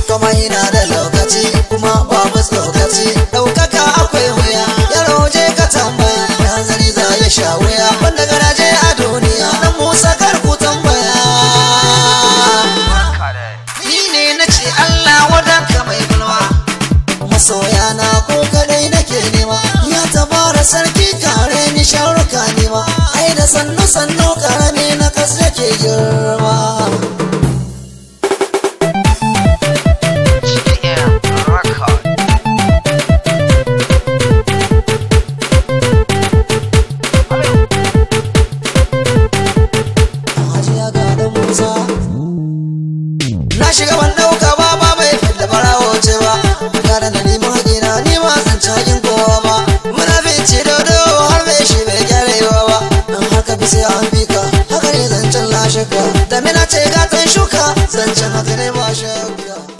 Kuma ina da lokaci kuma babu tsokaci, ɗaukaka akwai wuya, yaro je ka tambaya, ya zari za ya sha wuya, wanda garaje a duniya, dan Musa karku tambaya. Ni ne na ce Allah wadanka mai gulma, masoya na ko kadai nake nema, ya tabara sarki kare ni sharuka nema, ai da sannu sannu karami na kas yake girma. Na shiga ban dauka ba bai fidda barawo ce ba, gara da neman haƙina ni ma zan cagin kowa ba, muna fice dodo har mai shi bai gyarewa ba, don haka bi sai an bi ka, haka ne zancen lashe ka, da mina ce gatan shuka zancen haka ne ba shakka.